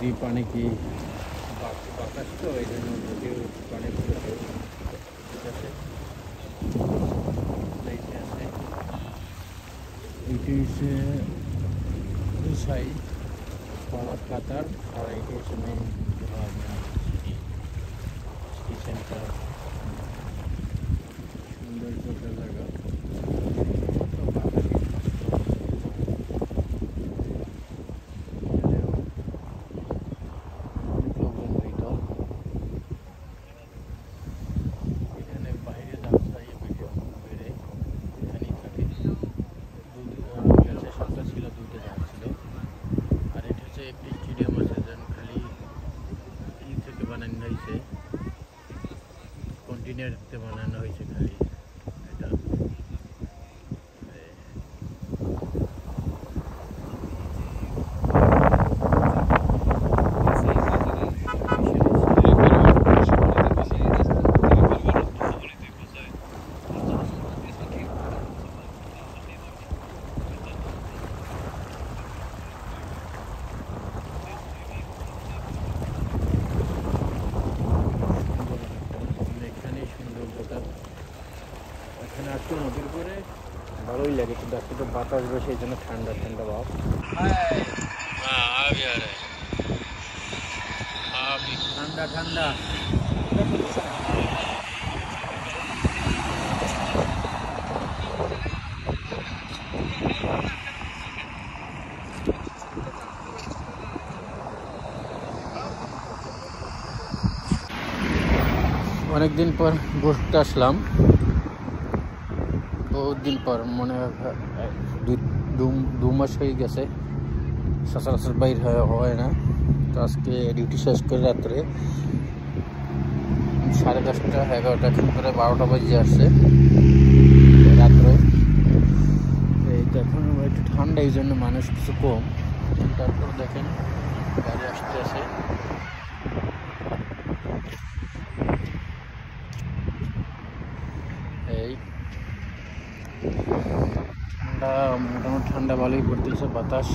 নদী পানি কি বাতাস তো এই জন্য নদীর পানি পড়েছে। ঠিক আছে, এটি হচ্ছে উসাই পাওয়ার কাতার, আর এটি হচ্ছে মেইন সিটি সেন্টার। সুন্দর একটা জায়গা। কন্টেনারতে বানানো হয়েছে খালি এটা। এখানে আসলে নদীর পরে ভালোই লাগে, কিন্তু আজকে তো বাতাস বসে এই জন্য ঠান্ডা ঠান্ডা ভাব। ঠান্ডা ঠান্ডা অনেকদিন পর ঘুরতে আসলাম, বহুত দিন পর, মনে হয় দু মাস হয়ে গেছে সচরাচর বাইর হয় না। তো আজকে ডিউটি শেষ করে রাত্রে 10:30 11টা করে 12টা বাজে আসছে রাত্রে। এই দেখুন একটু ঠান্ডা, এই জন্য মানুষ কিছু কম। তারপর দেখেন গাড়ি আসতে আসে। এই ঠান্ডা, মোটামুটি ঠান্ডা ভালোই পড়তেছে, বাতাস।